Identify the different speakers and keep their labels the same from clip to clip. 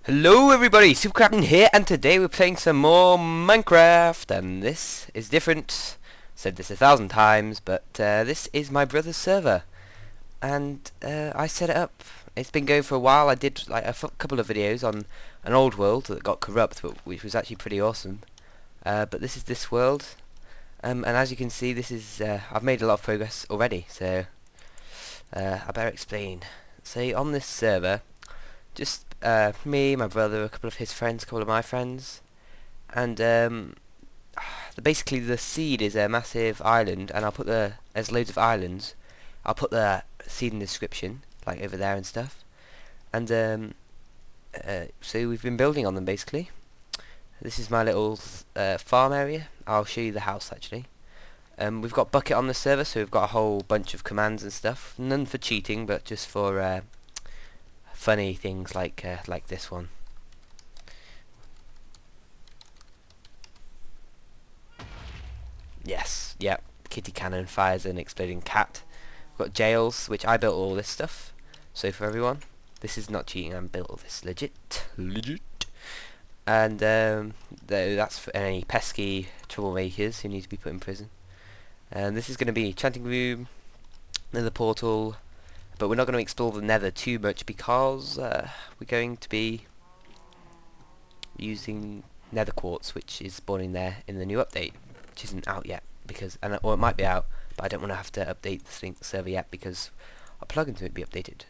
Speaker 1: Hello everybody, SuperCraften here, and today we're playing some more Minecraft, and this is different. Said this 1,000 times, but this is my brother's server, and I set it up. It's been going for a while. I did like a couple of videos on an old world that got corrupt, which was actually pretty awesome. But this is this world, and as you can see, this is I've made a lot of progress already. So I better explain. So on this server, just me, my brother, a couple of his friends, a couple of my friends, and basically the seed is a massive island, and there's loads of islands. I'll put the seed in the description, like over there and stuff. And so we've been building on them basically. This is my little farm area. I'll show you the house actually. We've got Bucket on the server, so we've got a whole bunch of commands and stuff. None for cheating, but just for funny things like this one. Yes, yep. Kitty cannon fires an exploding cat. We've got jails, which I built all this stuff. So for everyone, this is not cheating. I built all this legit. And that's for any pesky troublemakers who need to be put in prison. And this is going to be enchanting room, another portal. But we're not going to explore the nether too much because we're going to be using nether quartz, which is spawning there in the new update, which isn't out yet, or it might be out, but I don't want to have to update the server yet because our plugin to it be updated.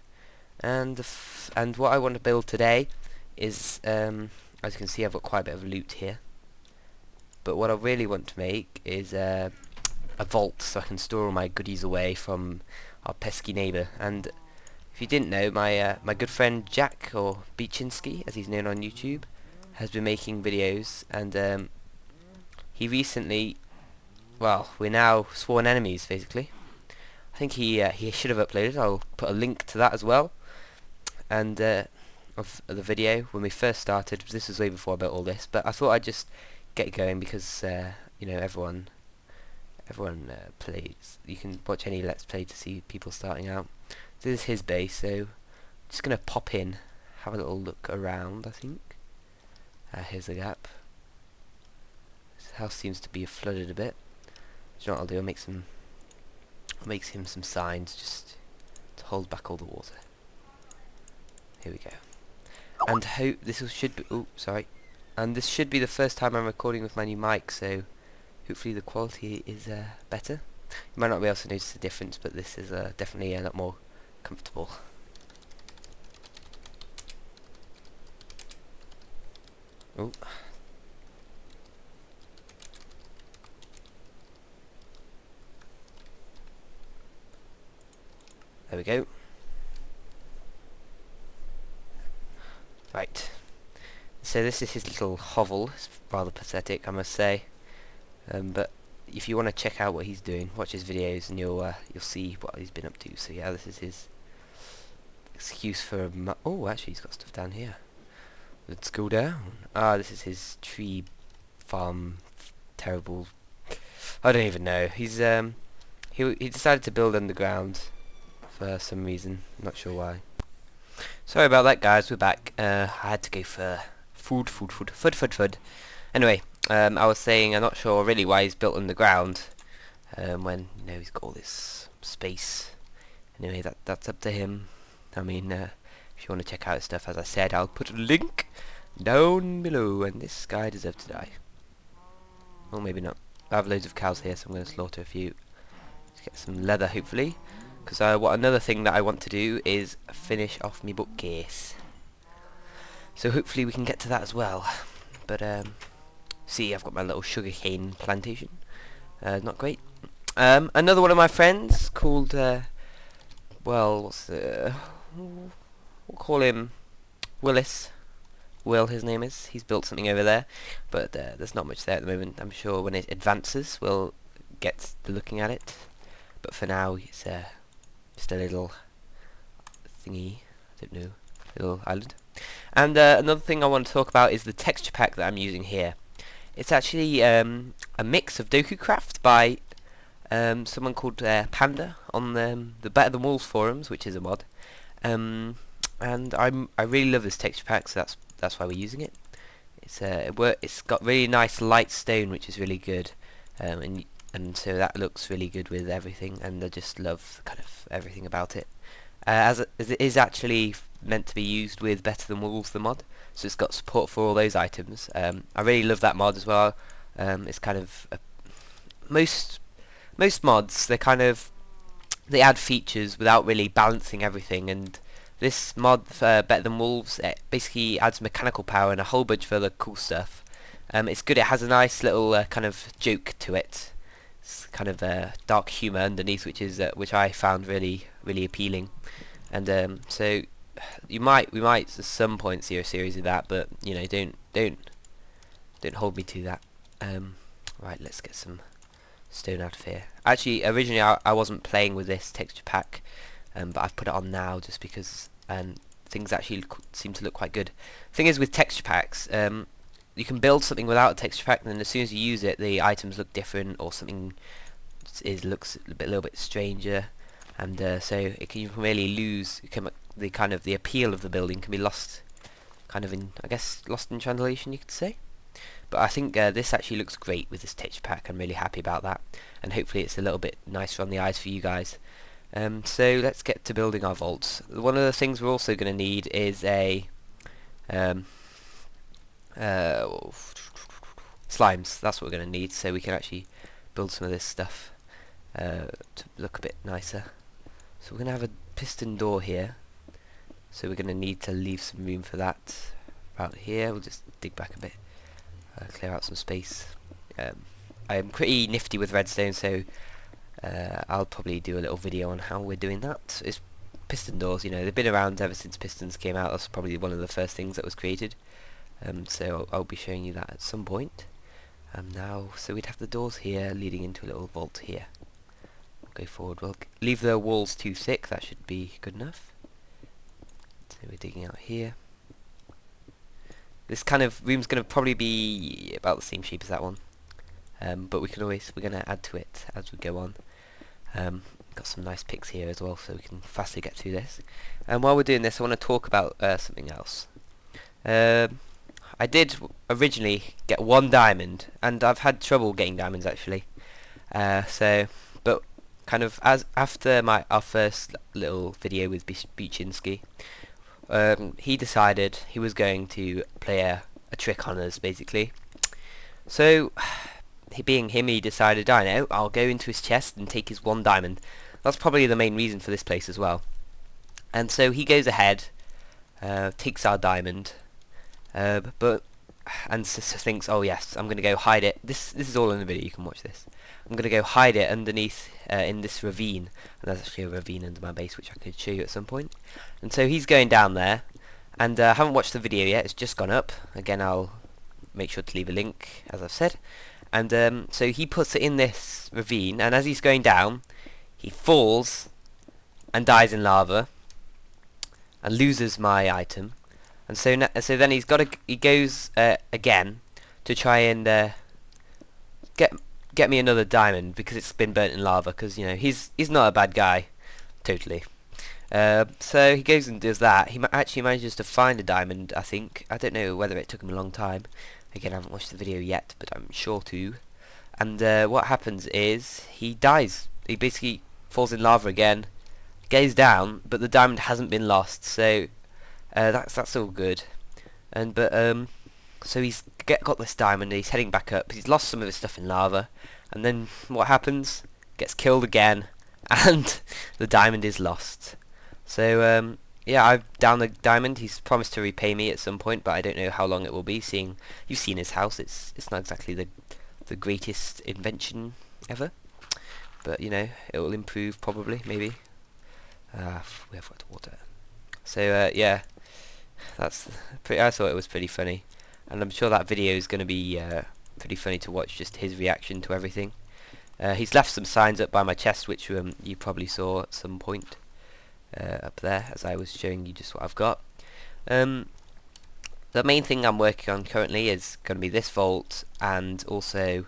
Speaker 1: And what I want to build today is, as you can see, I've got quite a bit of loot here. But what I really want to make is a vault so I can store all my goodies away from our pesky neighbour. And if you didn't know, my good friend Jack, or Beachinsky as he's known on YouTube, has been making videos, and he recently, well, we're now sworn enemies basically. I think he should have uploaded. I'll put a link to that as well, and of the video when we first started. This was way before I built all this, but I thought I'd just get going because you know, everyone plays. You can watch any Let's Play to see people starting out. This is his base, so I'm just gonna pop in, have a little look around. I think here's the gap. This house seems to be flooded a bit. So you know what I'll do? I'll make him some signs just to hold back all the water. Here we go. And hope this should be. Oh, sorry. And this should be the first time I'm recording with my new mic, so hopefully the quality is better. You might not be able to notice the difference, but this is definitely a lot more comfortable. Oh. There we go. Right. So this is his little hovel. It's rather pathetic, I must say. But if you want to check out what he's doing, watch his videos and you'll see what he's been up to. So yeah, this is his excuse for oh, actually he's got stuff down here. Let's go down. Ah, this is his tree farm. Terrible. I don't even know. He's he decided to build underground for some reason. Not sure why. Sorry about that, guys. We're back. I had to go for food. Anyway. I was saying I'm not sure really why he's built underground when, you know, he's got all this space. Anyway, that's up to him. I mean, if you want to check out his stuff, as I said, I'll put a link down below. And this guy deserves to die. Well, maybe not. I have loads of cows here, so I'm going to slaughter a few to get some leather, hopefully. Because another thing that I want to do is finish off my bookcase. So hopefully we can get to that as well. But see, I've got my little sugarcane plantation. Not great. Another one of my friends called, well, we'll call him Willis. Will, his name is. He's built something over there, but there's not much there at the moment. I'm sure when it advances, we'll get to looking at it. But for now, it's just a little thingy. I don't know, little island. And another thing I want to talk about is the texture pack that I'm using here. It's actually a mix of DokuCraft by someone called Panda on the Better Than Walls forums, which is a mod. And I really love this texture pack, so that's that's why we're using it. It's got really nice light stone, which is really good, and so that looks really good with everything, and I just love kind of everything about it. As it is actually meant to be used with Better Than Wolves, the mod, so it's got support for all those items. I really love that mod as well. It's kind of most mods, they add features without really balancing everything, and this mod for Better Than Wolves, it basically adds mechanical power and a whole bunch of other cool stuff. It's good. It has a nice little kind of joke to it. It's kind of dark humour underneath, which I found really appealing. And so we might at some point see a series of that, but you know, don't hold me to that. Right, let's get some stone out of here. Actually, originally I wasn't playing with this texture pack, but I've put it on now just because things actually seem to look quite good. Thing is, with texture packs, you can build something without a texture pack, and then as soon as you use it, the items look different, or something looks a little bit stranger, and so you can really lose. The appeal of the building can be lost, lost in translation, you could say. But I think this actually looks great with this texture pack. I'm really happy about that, and hopefully it's a little bit nicer on the eyes for you guys. So let's get to building our vaults. One of the things we're also going to need is a slimes. That's what we're going to need, so we can actually build some of this stuff to look a bit nicer. So we're going to have a piston door here, so we're going to need to leave some room for that. About here, we'll just dig back a bit, clear out some space. I'm pretty nifty with redstone, so I'll probably do a little video on how we're doing that. It's piston doors, you know, they've been around ever since pistons came out. That's probably one of the first things that was created. So I'll be showing you that at some point. Now, so we'd have the doors here leading into a little vault here. Go forward. We'll leave the walls too thick. That should be good enough. So we're digging out here. This kind of room's going to probably be about the same shape as that one, but we're going to add to it as we go on. Got some nice picks here as well, so we can fastly get through this. And while we're doing this, I want to talk about something else. I did originally get 1 diamond, and I've had trouble getting diamonds actually. But kind of after our first little video with Beachinski, he decided he was going to play a trick on us, basically. So, being him, he decided, I know, I'll go into his chest and take his 1 diamond. That's probably the main reason for this place as well. And so he goes ahead, takes our diamond, and thinks, oh yes, I'm going to go hide it. This is all in the video, you can watch this. I'm going to go hide it underneath in this ravine, and there's actually a ravine under my base which I could show you at some point. And so he's going down there, and I haven't watched the video yet, it's just gone up. Again, I'll make sure to leave a link, as I've said. And so he puts it in this ravine, and as he's going down, he falls and dies in lava and loses my item. And so then he goes again to try and get me another diamond, because it's been burnt in lava, because you know he's not a bad guy, totally. So he goes and does that. He actually manages to find a diamond, I think. I don't know whether it took him a long time. Again, I haven't watched the video yet, but I'm sure to. And what happens is he dies. He basically falls in lava again, goes down, but the diamond hasn't been lost. So that's all good. So he's got this diamond. He's heading back up. He's lost some of his stuff in lava, and then what happens? Gets killed again, and the diamond is lost. So yeah, I've downed the diamond. He's promised to repay me at some point, but I don't know how long it will be. Seeing you've seen his house, it's not exactly the greatest invention ever, but you know it will improve probably, maybe. We have got water. So yeah, I thought it was pretty funny, and I'm sure that video is going to be pretty funny to watch. Just his reaction to everything. He's left some signs up by my chest, which you probably saw at some point. Up there, as I was showing you just what I've got. The main thing I'm working on currently is going to be this vault, and also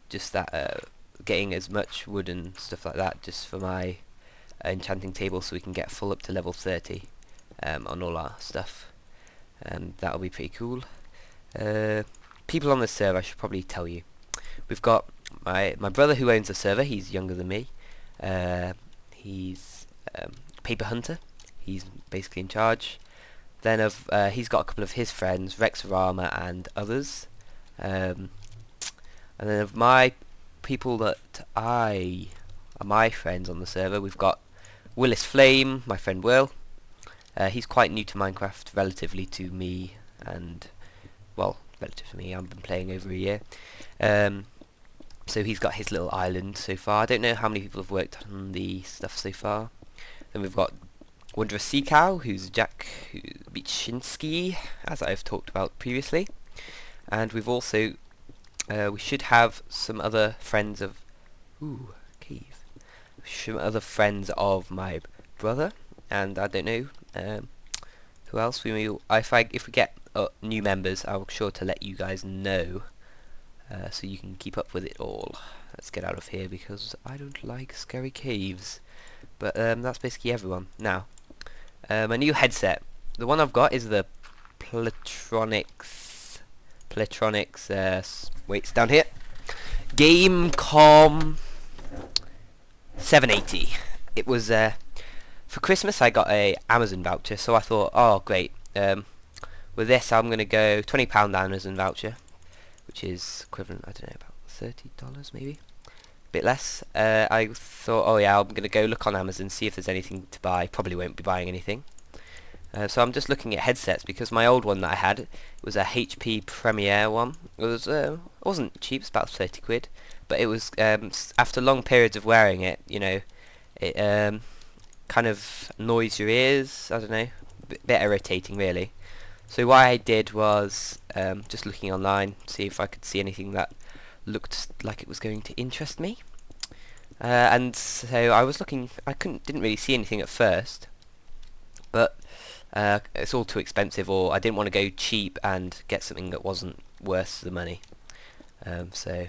Speaker 1: just that getting as much wood and stuff like that just for my enchanting table, so we can get full up to level 30 on all our stuff. That'll be pretty cool. People on the server, I should probably tell you. We've got my brother who owns the server. He's younger than me. He's Paper Hunter. He's basically in charge. Then he's got a couple of his friends, Rexorama and others. And then of my people that are my friends on the server, we've got Willis Flame, my friend Will. He's quite new to Minecraft, relatively to me, and well, relative to me. I've been playing over a year. So he's got his little island so far. I don't know how many people have worked on the stuff so far. Then we've got Wondrous Sea Cow, who's Jack Bichinski, as I've talked about previously. And we've also, we should have some other friends of, cave. Some other friends of my brother, and I don't know who else. If we get new members, I'll be sure to let you guys know, so you can keep up with it all. Let's get out of here because I don't like scary caves. But that's basically everyone. Now, my new headset. The one I've got is the Pletronics. Wait, it's down here. Gamecom 780. It was for Christmas. I got a Amazon voucher, so I thought, oh great. With this, I'm gonna go £20 Amazon voucher, which is equivalent, I don't know, about $30 maybe. Bit less. I thought, oh yeah, I'm gonna go look on Amazon, see if there's anything to buy. Probably won't be buying anything. So I'm just looking at headsets because my old one that I had was a HP Premiere one. It wasn't cheap, it's about 30 quid, but it was after long periods of wearing it, you know, it kind of annoys your ears. I don't know, bit irritating really. So what I did was just looking online, see if I could see anything that looked like it was going to interest me. And so I was looking. Didn't really see anything at first, but it's all too expensive, or I didn't want to go cheap and get something that wasn't worth the money. So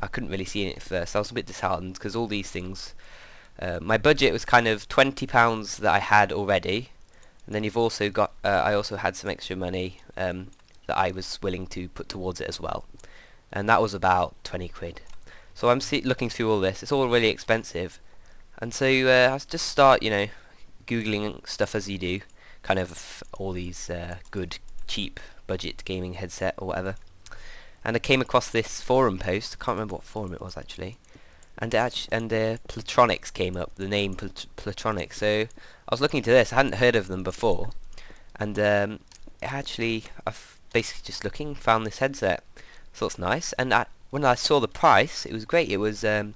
Speaker 1: I couldn't really see it at first. I was a bit disheartened because all these things. My budget was kind of £20 that I had already, and then you've also got. I also had some extra money that I was willing to put towards it as well, and that was about 20 quid. So I'm looking through all this. It's all really expensive, and so I just start, you know, googling stuff as you do, kind of all these good, cheap, budget gaming headset or whatever. And I came across this forum post. I can't remember what forum it was actually. And Pletronics came up, the name Pletronics. So I was looking into this. I hadn't heard of them before, and I've basically just looking, found this headset. So it's nice. And when I saw the price, it was great. It was a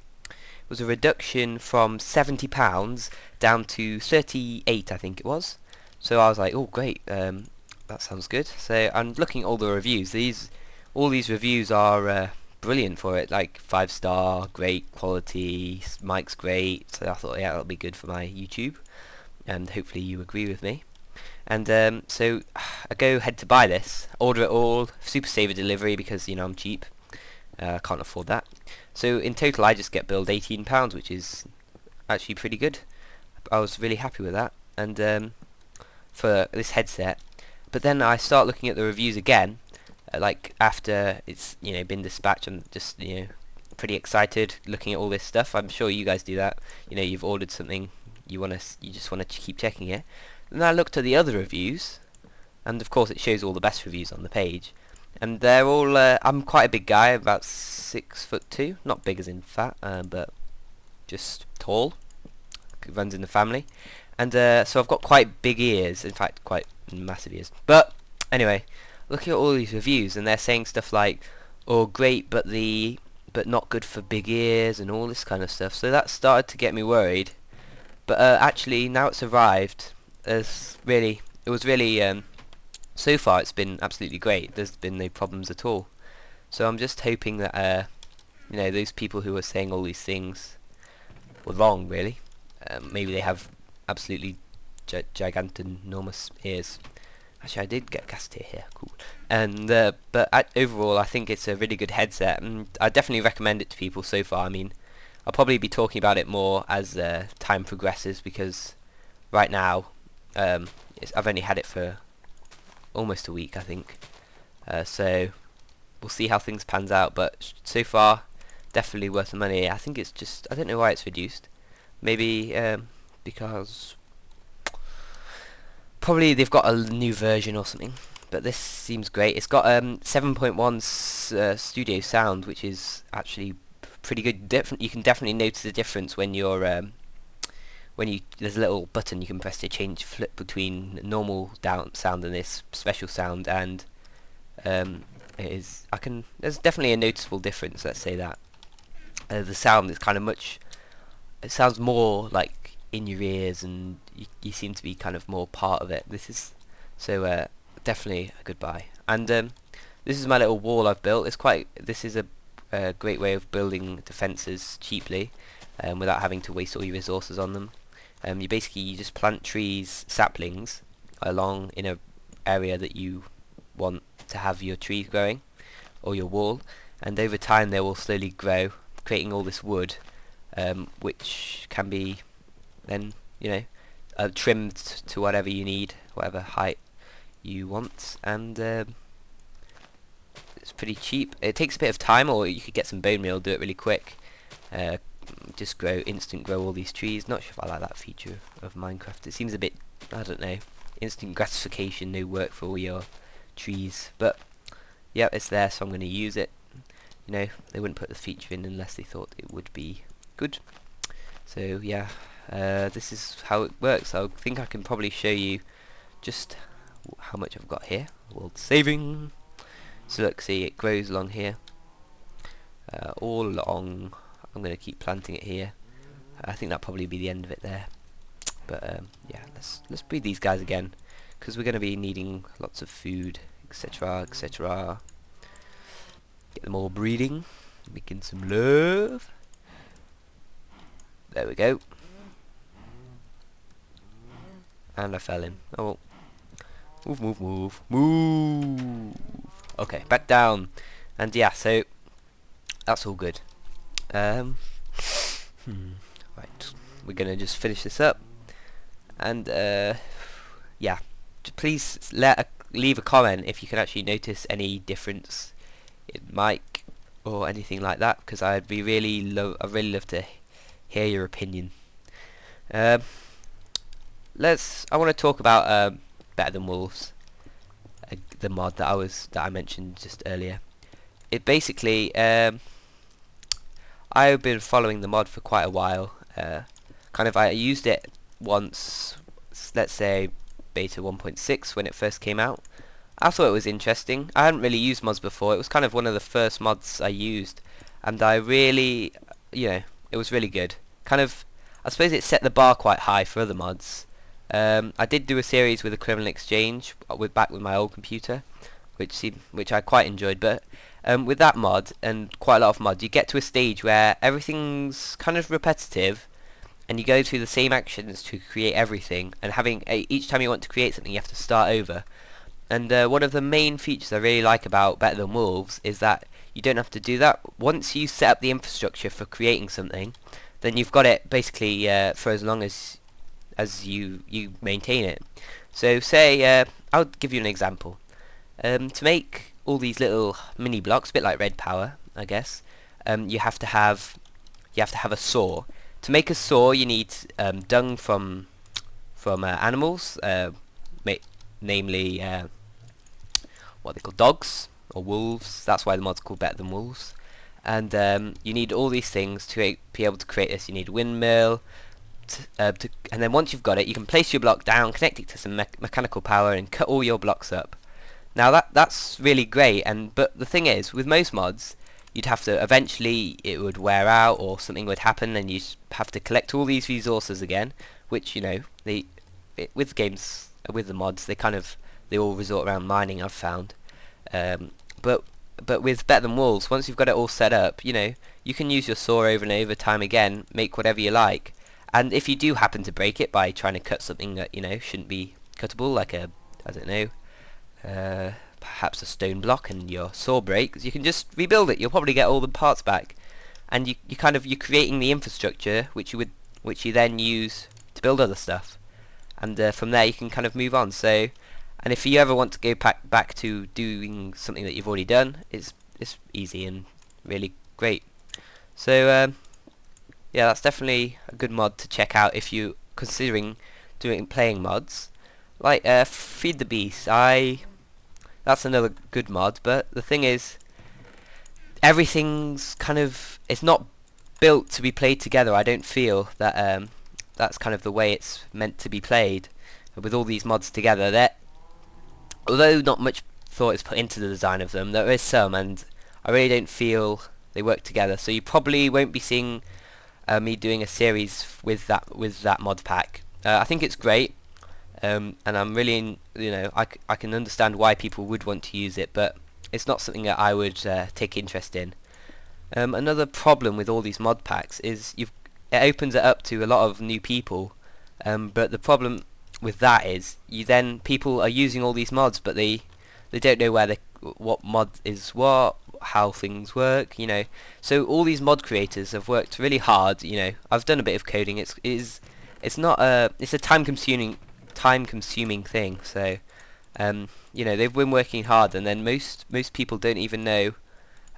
Speaker 1: reduction from £70 down to 38, I think it was. So I was like, oh great, that sounds good. So I'm looking at all the reviews. All these reviews are brilliant for it, like 5-star, great quality, mic's great. So I thought, yeah, that'll be good for my YouTube, and hopefully you agree with me. And so I go ahead to buy this, order it all, super saver delivery because, you know, I'm cheap. I can't afford that. So in total I just get billed £18, which is actually pretty good. I was really happy with that, and for this headset. But then I start looking at the reviews again, like after it's, you know, been dispatched. I'm just, you know, pretty excited looking at all this stuff. I'm sure you guys do that. You know, you've ordered something, you just want to keep checking it. And I looked at the other reviews, and of course it shows all the best reviews on the page, and they're all. I'm quite a big guy, about 6'2", not big as in fat, but just tall. It runs in the family, and so I've got quite big ears. In fact, quite massive ears. But anyway, looking at all these reviews, and they're saying stuff like, "Oh, great, but not good for big ears," and all this kind of stuff. So that started to get me worried. But actually, now it's arrived. It was really. So far, it's been absolutely great. There's been no problems at all. So I'm just hoping that you know, those people who are saying all these things were wrong. Really, maybe they have absolutely gigantinormous ears. Actually, I did get gas tier here. Cool. And but overall, I think it's a really good headset, and I definitely recommend it to people. So far, I mean, I'll probably be talking about it more as time progresses, because right now I've only had it for almost a week, I think. So we'll see how things pans out. But so far, definitely worth the money. I think it's just, I don't know why it's reduced. Maybe because probably they've got a new version or something. But this seems great. It's got 7.1 studio sound, which is actually pretty good. You can definitely notice the difference when you're there's a little button you can press to flip between normal down sound and this special sound, and there's definitely a noticeable difference. Let's say that the sound is kind of it sounds more like in your ears, and you seem to be kind of more part of it. This is so definitely a good buy. And this is my little wall I've built. This is a great way of building defences cheaply, without having to waste all your resources on them. You just plant trees, saplings, along in a area that you want to have your trees growing, or your wall, and over time they will slowly grow, creating all this wood, which can be then trimmed to whatever you need, whatever height you want, and it's pretty cheap. It takes a bit of time, or you could get some bone meal, do it really quick. Just instant grow all these trees. Not sure if I like that feature of Minecraft. It seems a bit, I don't know, instant gratification, no work for all your trees. But yeah, it's there, so I'm going to use it. They wouldn't put the feature in unless they thought it would be good. So yeah, this is how it works. I think I can probably show you just how much I've got here. World saving. So look, see, it grows along here, all along. I'm going to keep planting it here. I think that'll probably be the end of it there. But yeah, let's breed these guys again, because we're going to be needing lots of food, etc, etc. Get them all breeding, making some love. There we go. And I fell in. Oh, move, move, move, move. Okay, back down. And yeah, so that's all good. Right, we're gonna just finish this up, and yeah, please leave a comment if you can actually notice any difference in mic or anything like that, because I'd really love to hear your opinion. I want to talk about Better Than Wolves, the mod that I mentioned just earlier. It basically I've been following the mod for quite a while. I used it once, let's say beta 1.6 when it first came out. I thought it was interesting. I hadn't really used mods before. It was kind of one of the first mods I used, and I really, it was really good. I suppose it set the bar quite high for other mods. I did do a series with a Criminal Exchange back with my old computer, which I quite enjoyed, but with that mod and quite a lot of mods, you get to a stage where everything's kind of repetitive, and you go through the same actions to create everything, and each time you want to create something you have to start over. And one of the main features I really like about Better Than Wolves is that you don't have to do that. Once you set up the infrastructure for creating something, then you've got it basically for as long as you maintain it. So say I'll give you an example. To make all these little mini blocks, a bit like Red Power, I guess, you have to have a saw. To make a saw, you need dung from animals, namely what they call dogs or wolves. That's why the mod's called Better Than Wolves. And you need all these things to be able to create this. You need a windmill, and then once you've got it, you can place your block down, connect it to some mechanical power, and cut all your blocks up. Now that's really great, but the thing is, with most mods, you'd have to eventually it would wear out or something would happen, and you'd have to collect all these resources again. Which with games with the mods, they all resort around mining. I've found, but with Better Than Wolves, once you've got it all set up, you can use your saw over and over time again, make whatever you like. And if you do happen to break it by trying to cut something that shouldn't be cuttable, like perhaps a stone block, and your saw breaks, you can just rebuild it. You'll probably get all the parts back, and you're creating the infrastructure which you then use to build other stuff, and from there you can kind of move on. So And if you ever want to go back to doing something that you've already done, it's easy and really great. So yeah, that's definitely a good mod to check out if you considering playing mods. Like Feed the Beast, that's another good mod, but the thing is, everything's kind of, it's not built to be played together. I don't feel that that's kind of the way it's meant to be played with all these mods together. Although not much thought is put into the design of them, there is some, and I really don't feel they work together. So you probably won't be seeing me doing a series with that mod pack. I think it's great, and I'm really, I can understand why people would want to use it, but it's not something that I would take interest in. Another problem with all these mod packs is it opens it up to a lot of new people, but the problem with that is people are using all these mods, but they don't know what mod is what, how things work, So all these mod creators have worked really hard. I've done a bit of coding. It's a time consuming thing. So they've been working hard, and then most people don't even know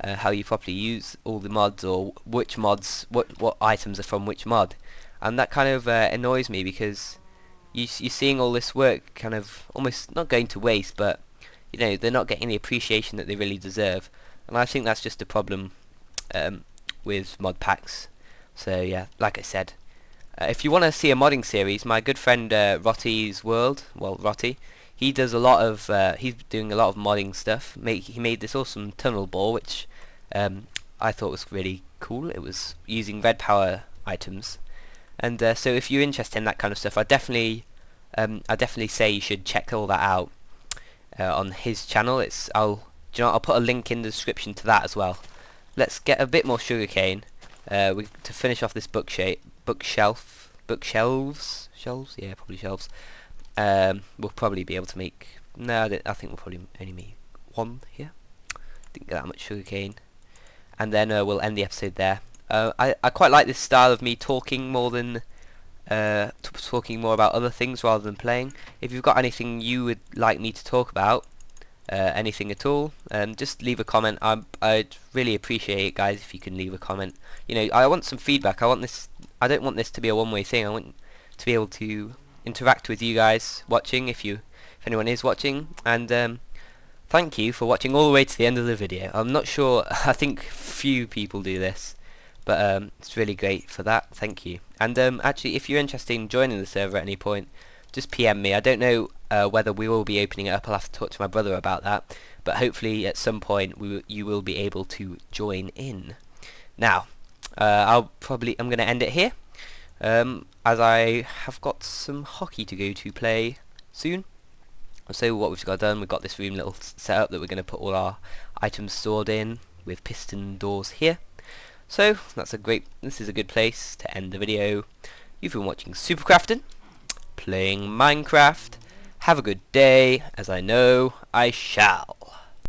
Speaker 1: how you properly use all the mods, or which mods, what items are from which mod, and that kind of annoys me, because you're seeing all this work kind of almost not going to waste, but they're not getting the appreciation that they really deserve, and I think that's just a problem with mod packs. So yeah, like I said, if you want to see a modding series, my good friend Rotty's World, Rotty, he does a lot of he's doing a lot of modding stuff. He made this awesome tunnel bore, which I thought was really cool. It was using red power items, and so if you're interested in that kind of stuff, I definitely say you should check all that out on his channel. I'll put a link in the description to that as well. Let's get a bit more sugarcane to finish off this bookshelves, yeah, probably shelves. We'll probably be able to make, no, I think we'll probably only make one here. Didn't get that much sugarcane, and then we'll end the episode there. I quite like this style of me talking more than talking more about other things rather than playing. If you've got anything you would like me to talk about, anything at all, just leave a comment. I'd really appreciate it, guys, if you can leave a comment. I want some feedback. I don't want this to be a one-way thing. I want to be able to interact with you guys watching, if anyone is watching, and thank you for watching all the way to the end of the video. I'm not sure, I think few people do this, but it's really great for that. Thank you. And actually, if you're interested in joining the server at any point, just PM me. I don't know whether we will be opening it up. I'll have to talk to my brother about that, but hopefully at some point you will be able to join in. Now I'm going to end it here, as I have got some hockey to go to play soon. So what we've got done, we've got this room little setup that we're going to put all our items stored in, with piston doors here. So this is a good place to end the video. You've been watching SuperCraften, playing Minecraft. Have a good day, as I know I shall.